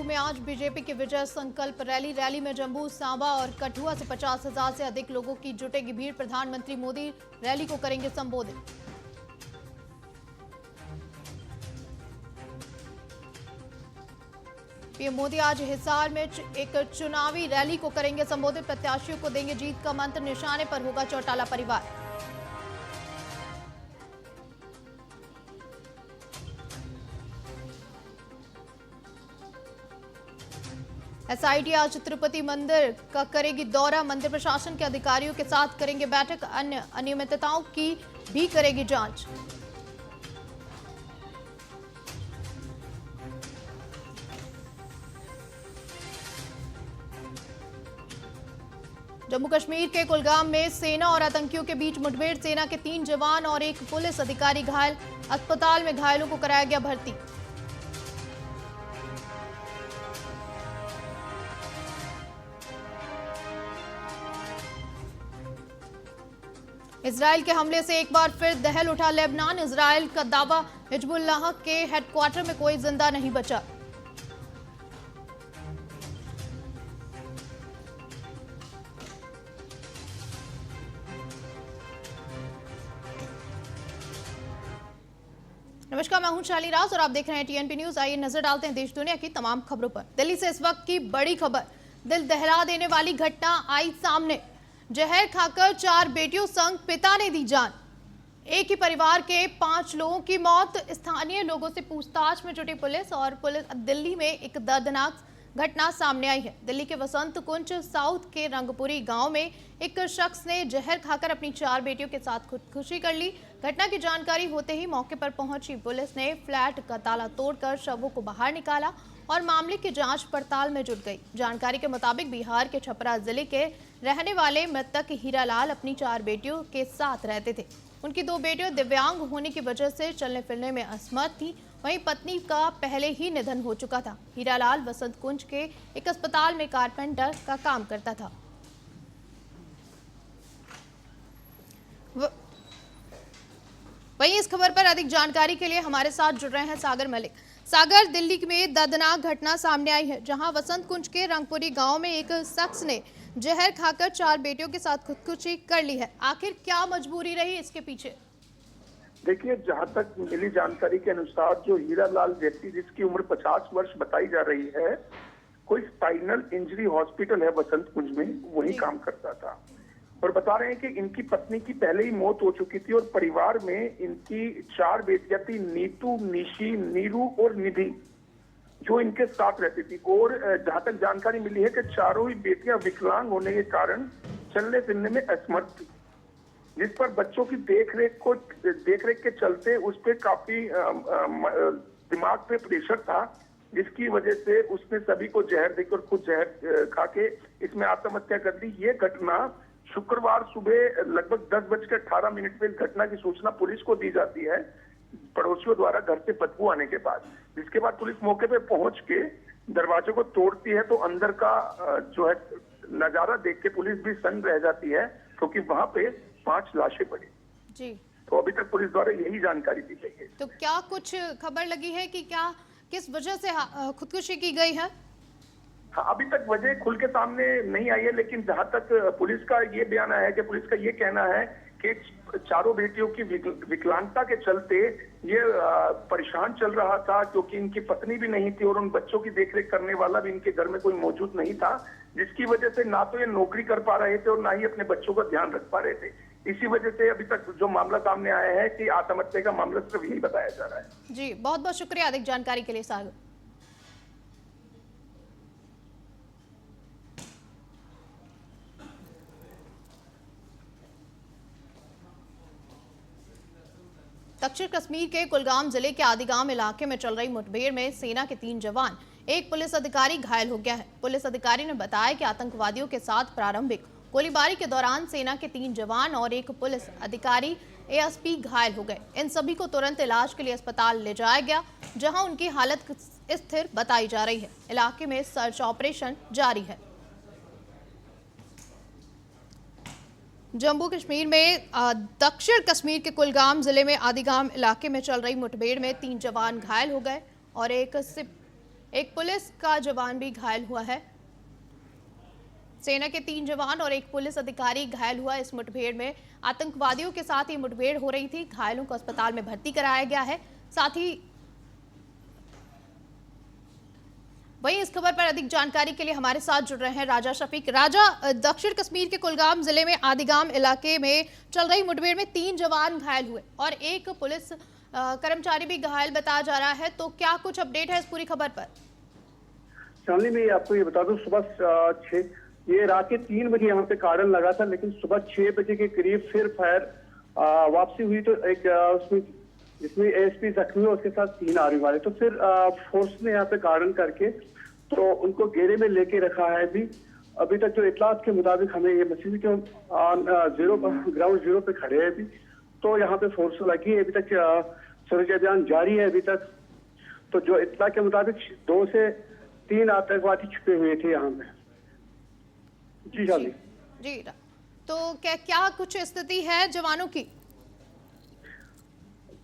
जम्मू में आज बीजेपी की विजय संकल्प रैली में जम्मू, सांबा और कठुआ से 50,000 से अधिक लोगों की जुटेगी भीड़। प्रधानमंत्री मोदी रैली को करेंगे संबोधित। पीएम मोदी आज हिसार में एक चुनावी रैली को करेंगे संबोधित। प्रत्याशियों को देंगे जीत का मंत्र, निशाने पर होगा चौटाला परिवार। एसआईटी आज तिरुपति मंदिर का करेगी दौरा। मंदिर प्रशासन के अधिकारियों के साथ करेंगे बैठक। अन्य अनियमितताओं की भी करेगी जांच। जम्मू कश्मीर के कुलगाम में सेना और आतंकियों के बीच मुठभेड़। सेना के 3 जवान और एक पुलिस अधिकारी घायल। अस्पताल में घायलों को कराया गया भर्ती। इजराइल के हमले से एक बार फिर दहल उठा लेबनान। इजराइल का दावा, हिजबुल्लाह के हेडक्वार्टर में कोई जिंदा नहीं बचा। नमस्कार, मैं हूं शाली राज और आप देख रहे हैं टीएनपी न्यूज। आइए नजर डालते हैं देश दुनिया की तमाम खबरों पर। दिल्ली से इस वक्त की बड़ी खबर, दिल दहला देने वाली घटना आई सामने। जहर खाकर 4 बेटियों संग पिता ने दी जान। एक ही परिवार के 5 लोगों की मौत। स्थानीय लोगों से पूछताछ में जुटी पुलिस दिल्ली में एक दर्दनाक घटना सामने आई है। दिल्ली के वसंत कुंज साउथ के रंगपुरी गांव में एक शख्स ने जहर खाकर अपनी 4 बेटियों के साथ खुदकुशी कर ली। घटना की जानकारी होते ही मौके पर पहुंची पुलिस ने फ्लैट का ताला तोड़कर शवों को बाहर निकाला और मामले की जांच पड़ताल में जुट गई। जानकारी के मुताबिक बिहार के छपरा जिले के रहने वाले मृतक हीरालाल अपनी 4 बेटियों के साथ रहते थे। उनकी 2 बेटियां दिव्यांग होने की वजह से चलने फिरने में असमर्थ थी। वहीं पत्नी का पहले ही निधन हो चुका था। हीरालाल वसंत कुंज के एक अस्पताल में कारपेंटर का काम करता था। वहीं इस खबर पर अधिक जानकारी के लिए हमारे साथ जुड़ रहे हैं सागर मलिक। सागर, दिल्ली में दर्दनाक घटना सामने आई है जहां वसंत कुंज के रंगपुरी गांव में एक शख्स ने जहर खाकर 4 बेटियों के साथ खुदकुशी कर ली है। आखिर क्या मजबूरी रही इसके पीछे? देखिए, जहां तक मिली जानकारी के अनुसार जो हीरालाल व्यक्ति जिसकी उम्र 50 वर्ष बताई जा रही है, कोई स्पाइनल इंजरी हॉस्पिटल है वसंत कुंज में, वही काम करता था। और बता रहे हैं कि इनकी पत्नी की पहले ही मौत हो चुकी थी और परिवार में इनकी 4 बेटियां थी, नीतू, निशी, नीरू और निधि, जो इनके साथ रहती थी। और जहां तक जानकारी मिली है कि चारों ही बेटियां विकलांग होने के कारण चलने फिरने में असमर्थ थी, जिस पर बच्चों की देखरेख के चलते उस पर काफी दिमाग पे प्रेशर था, जिसकी वजह से उसने सभी को जहर देकर खुद जहर खा के इसमें आत्महत्या कर दी। ये घटना शुक्रवार सुबह लगभग 10:18 पे इस घटना की सूचना पुलिस को दी जाती है पड़ोसियों द्वारा घर से बदबू आने के बाद, जिसके बाद पुलिस मौके पे पहुंच के दरवाजे को तोड़ती है तो अंदर का जो है नजारा देख के पुलिस भी सन्न रह जाती है, क्योंकि वहां पे 5 लाशें पड़ी जी। तो अभी तक पुलिस द्वारा यही जानकारी दी गई है। तो क्या कुछ खबर लगी है कि क्या किस वजह से खुदकुशी की गई है? हाँ, अभी तक वजह खुल के सामने नहीं आई है, लेकिन जहां तक पुलिस का ये बयान है कि पुलिस का ये कहना है कि चारों बेटियों की विकलांगता के चलते ये परेशान चल रहा था, क्योंकि इनकी पत्नी भी नहीं थी और उन बच्चों की देखरेख करने वाला भी इनके घर में कोई मौजूद नहीं था, जिसकी वजह से ना तो ये नौकरी कर पा रहे थे और ना ही अपने बच्चों का ध्यान रख पा रहे थे। इसी वजह से अभी तक जो मामला सामने आया है कि आत्महत्या का मामला सिर्फ यही बताया जा रहा है। जी, बहुत बहुत शुक्रिया अधिक जानकारी के लिए सागर। दक्षिण कश्मीर के कुलगाम जिले के आदिगाम इलाके में चल रही मुठभेड़ में सेना के 3 जवान, एक पुलिस अधिकारी घायल हो गया है। पुलिस अधिकारी ने बताया कि आतंकवादियों के साथ प्रारंभिक गोलीबारी के दौरान सेना के 3 जवान और एक पुलिस अधिकारी एएसपी घायल हो गए। इन सभी को तुरंत इलाज के लिए अस्पताल ले जाया गया, जहां उनकी हालत स्थिर बताई जा रही है। इलाके में सर्च ऑपरेशन जारी है। जम्मू कश्मीर में दक्षिण कश्मीर के कुलगाम जिले में आदिगाम इलाके में चल रही मुठभेड़ में 3 जवान घायल हो गए और एक एक पुलिस का जवान भी घायल हुआ है। सेना के 3 जवान और एक पुलिस अधिकारी घायल हुआ। इस मुठभेड़ में आतंकवादियों के साथ ये मुठभेड़ हो रही थी। घायलों को अस्पताल में भर्ती कराया गया है। साथ ही वहीं इस खबर पर अधिक जानकारी के लिए हमारे साथ जुड़ रहे हैं राजा शफीक। राजा, दक्षिण कश्मीर के कुलगाम जिले में आदिगाम इलाके में चल रही मुठभेड़ में 3 जवान घायल हुए और एक पुलिस कर्मचारी भी घायल बताया जा रहा है, तो क्या कुछ अपडेट है इस पूरी खबर पर? चांदनी, मैं आपको ये बता दूं, सुबह ये रात के 3 बजे यहाँ पे कार्डन लगा था, लेकिन सुबह 6 बजे के करीब फिर फायर वापसी हुई। तो एक उसमें जिसमें एएसपी जख्मी और उसके साथ 3 आर्मी वाले, तो फिर फोर्स ने यहाँ पे कार्डन करके तो उनको घेरे में लेके रखा है। अभी तक जो इतलात के मुताबिक हमें ये मसीह के ग्राउंड जीरो पे खड़े हैं अभी, तो यहाँ पे फोर्स लगी है। अभी तक सर्च अभियान जारी है अभी तक। तो जो इतला के मुताबिक 2 से 3 आतंकवादी छुपे हुए थे यहाँ पे। जी जी, तो क्या कुछ स्थिति है जवानों की?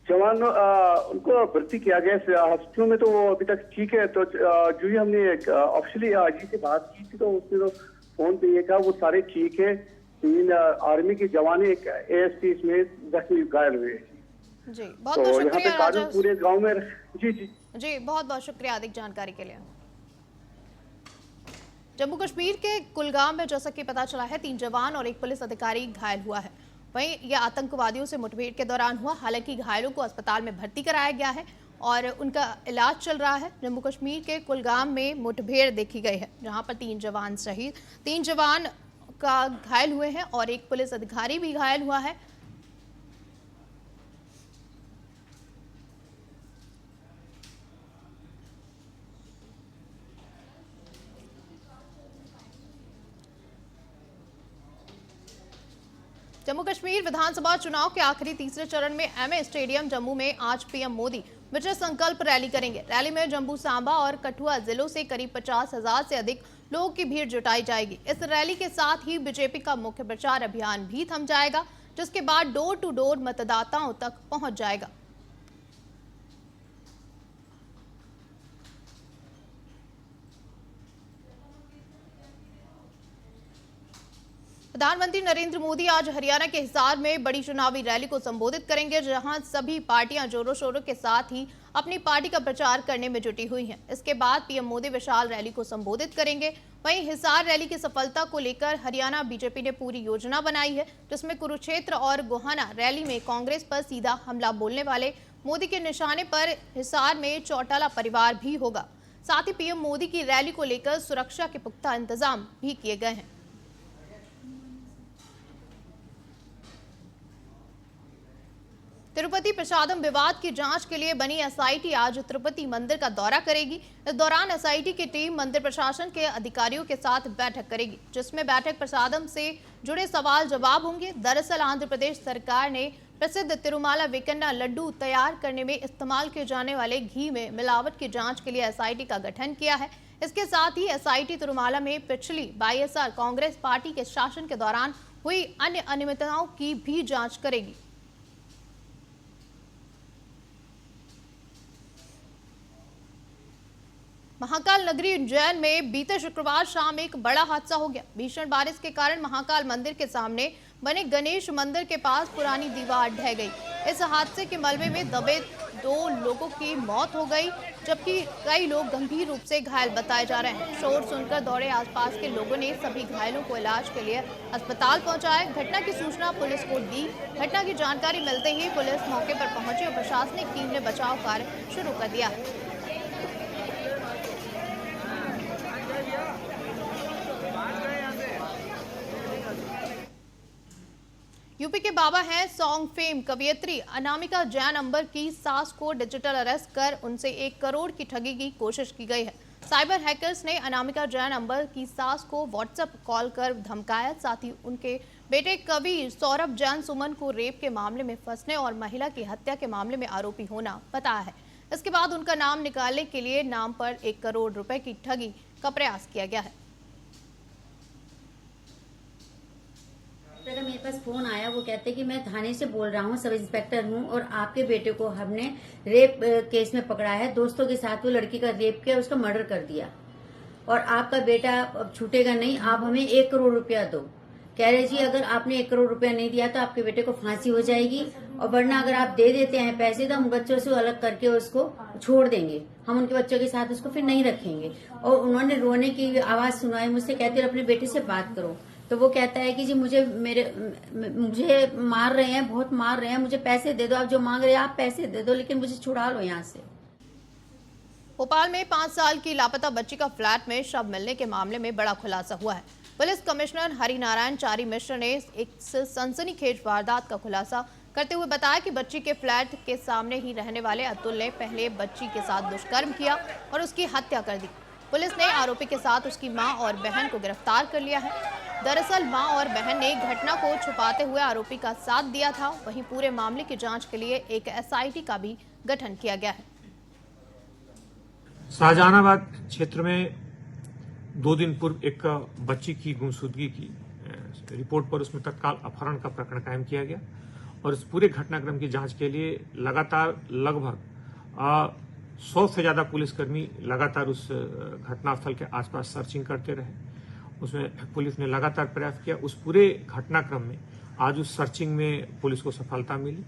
जवान उनको भर्ती किया गया हॉस्पिटल में, तो वो अभी तक ठीक है। तो जो ही हमने ऑफिशियली आईजी से बात की थी, तो उसने तो फोन पे ये कहा वो सारे ठीक है। 3 आर्मी के जवान, एक एएसपी इसमें जख्मी घायल हुए। जी, बहुत बहुत शुक्रिया राजा। पूरे गांव में जी जी जी, बहुत बहुत शुक्रिया अधिक जानकारी के लिए। जम्मू कश्मीर के कुलगाम में जैसा कि पता चला है 3 जवान और एक पुलिस अधिकारी घायल हुआ है। वहीं यह आतंकवादियों से मुठभेड़ के दौरान हुआ। हालांकि घायलों को अस्पताल में भर्ती कराया गया है और उनका इलाज चल रहा है। जम्मू कश्मीर के कुलगाम में मुठभेड़ देखी गई है, जहां पर 3 जवान शहीद, 3 जवान का घायल हुए हैं और एक पुलिस अधिकारी भी घायल हुआ है। जम्मू कश्मीर विधानसभा चुनाव के आखिरी तीसरे चरण में एमए स्टेडियम जम्मू में आज पीएम मोदी विजय संकल्प रैली करेंगे। रैली में जम्मू, सांबा और कठुआ जिलों से करीब 50,000 से अधिक लोगों की भीड़ जुटाई जाएगी। इस रैली के साथ ही बीजेपी का मुख्य प्रचार अभियान भी थम जाएगा, जिसके बाद डोर टू डोर मतदाताओं तक पहुंच जाएगा। प्रधानमंत्री नरेंद्र मोदी आज हरियाणा के हिसार में बड़ी चुनावी रैली को संबोधित करेंगे, जहां सभी पार्टियां जोरों शोरों के साथ ही अपनी पार्टी का प्रचार करने में जुटी हुई हैं। इसके बाद पीएम मोदी विशाल रैली को संबोधित करेंगे। वहीं हिसार रैली की सफलता को लेकर हरियाणा बीजेपी ने पूरी योजना बनाई है, जिसमें कुरुक्षेत्र और गोहाना रैली में कांग्रेस पर सीधा हमला बोलने वाले मोदी के निशाने पर हिसार में चौटाला परिवार भी होगा। साथ ही पीएम मोदी की रैली को लेकर सुरक्षा के पुख्ता इंतजाम भी किए गए हैं। तिरुपति प्रसादम विवाद की जांच के लिए बनी एसआईटी आज तिरुपति मंदिर का दौरा करेगी। इस दौरान एसआईटी की टीम मंदिर प्रशासन के अधिकारियों के साथ बैठक करेगी, जिसमें बैठक प्रसादम से जुड़े सवाल जवाब होंगे। दरअसल आंध्र प्रदेश सरकार ने प्रसिद्ध तिरुमाला वेंकन्ना लड्डू तैयार करने में इस्तेमाल किए जाने वाले घी में मिलावट की जांच के लिए एसआईटी का गठन किया है। इसके साथ ही एसआईटी तिरुमाला में पिछली वाईएसआर कांग्रेस पार्टी के शासन के दौरान हुई अन्य अनियमितताओं की भी जांच करेगी। महाकाल नगरी उज्जैन में बीते शुक्रवार शाम एक बड़ा हादसा हो गया। भीषण बारिश के कारण महाकाल मंदिर के सामने बने गणेश मंदिर के पास पुरानी दीवार ढह गई। इस हादसे के मलबे में दबे 2 लोगों की मौत हो गई, जबकि कई लोग गंभीर रूप से घायल बताए जा रहे हैं। शोर सुनकर दौड़े आसपास के लोगों ने सभी घायलों को इलाज के लिए अस्पताल पहुंचाया। घटना की सूचना पुलिस को दी। घटना की जानकारी मिलते ही पुलिस मौके पर पहुंची और प्रशासनिक टीम ने बचाव कार्य शुरू कर दिया। यूपी के बाबा हैं सॉन्ग फेम कवियत्री अनामिका जैन अंबर की सास को डिजिटल अरेस्ट कर उनसे 1 करोड़ की ठगी की कोशिश की गई है। साइबर हैकर्स ने अनामिका जैन अंबर की सास को व्हाट्सएप कॉल कर धमकाया। साथ ही उनके बेटे कवि सौरभ जैन सुमन को रेप के मामले में फंसने और महिला की हत्या के मामले में आरोपी होना बताया है। इसके बाद उनका नाम निकालने के लिए नाम पर 1 करोड़ रुपए की ठगी का प्रयास किया गया है। का मेरे पास फोन आया, वो कहते कि मैं थाने से बोल रहा हूँ, सब इंस्पेक्टर हूँ और आपके बेटे को हमने रेप केस में पकड़ा है। दोस्तों के साथ वो लड़की का रेप किया, उसका मर्डर कर दिया और आपका बेटा अब छूटेगा नहीं, आप हमें 1 करोड़ रुपया दो। कह रहे जी अगर आपने 1 करोड़ रुपया नहीं दिया तो आपके बेटे को फांसी हो जाएगी, और वरना अगर आप दे देते हैं पैसे तो हम बच्चों से अलग करके उसको छोड़ देंगे, हम उनके बच्चों के साथ उसको फिर नहीं रखेंगे। और उन्होंने रोने की आवाज सुनाई मुझसे, कहते अपने बेटे से बात करो। तो वो कहता है कि जी मुझे मार रहे हैं, बहुत मार रहे हैं, मुझे पैसे दे दो, आप जो मांग रहे हैं आप पैसे दे दो, लेकिन मुझे छुड़ा लो यहाँ से। भोपाल में 5 साल की लापता बच्ची का फ्लैट में शव मिलने के मामले में बड़ा खुलासा हुआ है। पुलिस कमिश्नर हरिनारायण चारी मिश्र ने एक सनसनीखेज वारदात का खुलासा करते हुए बताया कि बच्ची के फ्लैट के सामने ही रहने वाले अतुल ने पहले बच्ची के साथ दुष्कर्म किया और उसकी हत्या कर दी। पुलिस ने आरोपी के साथ उसकी मां और बहन को गिरफ्तार कर लिया है। दरअसल मां और बहन ने घटना को छुपाते हुए आरोपी का साथ दिया था। वहीं पूरे मामले की जांच के लिए एक SIT का भी गठन किया गया है। शाहजहानाबाद क्षेत्र में 2 दिन पूर्व एक बच्ची की गुमशुदगी की रिपोर्ट पर उसमें तत्काल अपहरण का प्रकरण कायम किया गया और इस पूरे घटनाक्रम की जांच के लिए लगातार लगभग 100 से ज्यादा पुलिसकर्मी लगातार उस घटनास्थल के आसपास सर्चिंग करते रहे। उसमें पुलिस ने लगातार प्रयास किया। उस पूरे घटनाक्रम में आज उस सर्चिंग में पुलिस को सफलता मिली,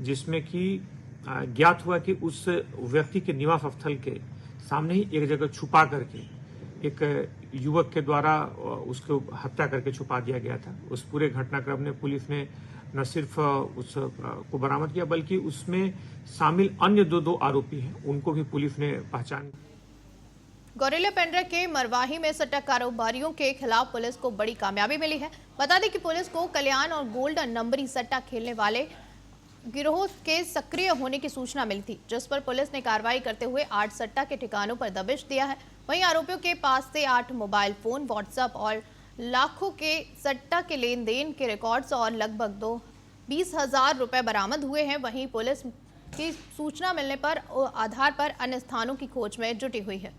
जिसमें कि ज्ञात हुआ कि उस व्यक्ति के निवास स्थल के सामने ही एक जगह छुपा करके एक युवक के द्वारा उसको हत्या करके छुपा दिया गया था। उस पूरे घटनाक्रम में पुलिस ने न सिर्फ उस को बरामद किया बल्कि उसमें शामिल अन्य दो आरोपी हैं उनको भी पुलिस ने पहचान। गौरेला पेंड्रा के मरवाही में सट्टा कारोबारियों के खिलाफ पुलिस को बड़ी कामयाबी मिली है। बता दें कि पुलिस को कल्याण और गोल्डन नंबरी सट्टा खेलने वाले गिरोह के सक्रिय होने की सूचना मिली थी, जिस पर पुलिस ने कार्रवाई करते हुए 8 सट्टा के ठिकानों पर दबिश दिया है। वहीं आरोपियों के पास से 8 मोबाइल फोन, व्हाट्सएप और लाखों के सट्टा के लेन देन के रिकॉर्ड्स और लगभग 20,000 रुपए बरामद हुए हैं। वहीं पुलिस की सूचना मिलने पर आधार पर अन्य स्थानों की खोज में जुटी हुई है।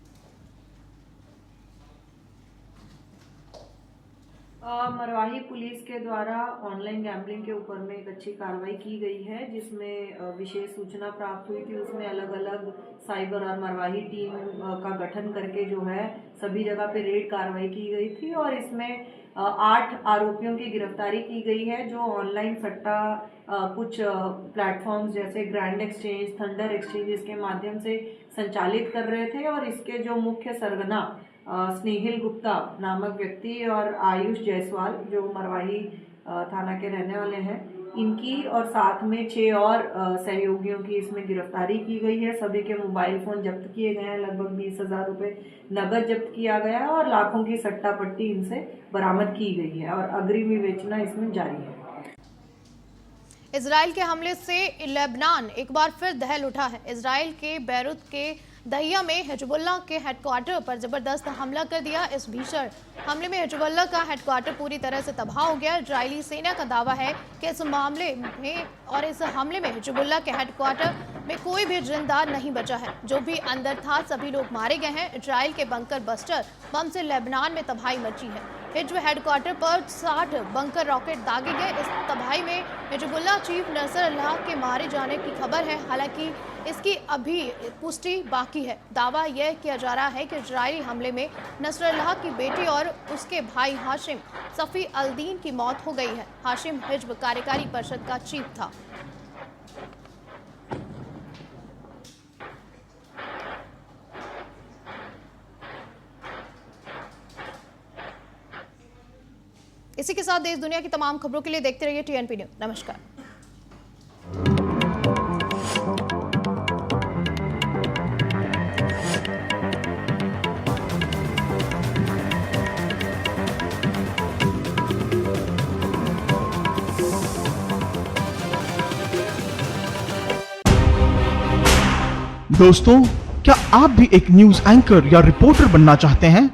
मरवाही पुलिस के द्वारा ऑनलाइन गैम्बलिंग के ऊपर में एक अच्छी कार्रवाई की गई है, जिसमें विशेष सूचना प्राप्त हुई थी। उसमें अलग अलग साइबर और मरवाही टीम का गठन करके जो है सभी जगह पे रेड कार्रवाई की गई थी और इसमें 8 आरोपियों की गिरफ्तारी की गई है, जो ऑनलाइन सट्टा कुछ प्लेटफॉर्म्स जैसे ग्रैंड एक्सचेंज, थंडर एक्सचेंज इसके माध्यम से संचालित कर रहे थे। और इसके जो मुख्य सरगना स्नेहिल गुप्ता नामक व्यक्ति और आयुष जायसवाल जो मरवाही थाना के रहने वाले हैं, इनकी और साथ में 6 और सहयोगियों की इसमें गिरफ्तारी की गई है। सभी के मोबाइल फोन जब्त किए गए हैं, लगभग 20,000 रुपए नगद जब्त किया गया है और लाखों की सट्टा पट्टी इनसे बरामद की गई है और अग्रिम बेचना इसमें जारी है। इजराइल के हमले से लेबनान एक बार फिर दहल उठा है। इजराइल के बैरूत के दहिया में हिजबुल्लाह के हेडक्वार्टर पर जबरदस्त हमला कर दिया। इस भीषण हमले में हिजबुल्लाह का हेडक्वार्टर पूरी तरह से तबाह हो गया। इजरायली सेना का दावा है कि इस हमले में हिजबुल्लाह के हेडक्वार्टर में कोई भी जिंदा नहीं बचा है। जो भी अंदर था सभी लोग मारे गए हैं। इजराइल के बंकर बस्टर बम से लेबनान में तबाही मची है। हिजब हेडक्वार्टर पर 60 बंकर रॉकेट दागे गए। इस तबाही में हिजबुल्लाह चीफ नसरुल्लाह के मारे जाने की खबर है, हालांकि इसकी अभी पुष्टि बाकी है। दावा यह किया जा रहा है कि इजरायली हमले में नसरुल्लाह की बेटी और उसके भाई हाशिम सफ़ी अल-दीन की मौत हो गई है। हाशिम हिजब कार्यकारी परिषद का चीफ था। इसी के साथ देश दुनिया की तमाम खबरों के लिए देखते रहिए TNP न्यूज़। नमस्कार। दोस्तों, क्या आप भी एक न्यूज एंकर या रिपोर्टर बनना चाहते हैं?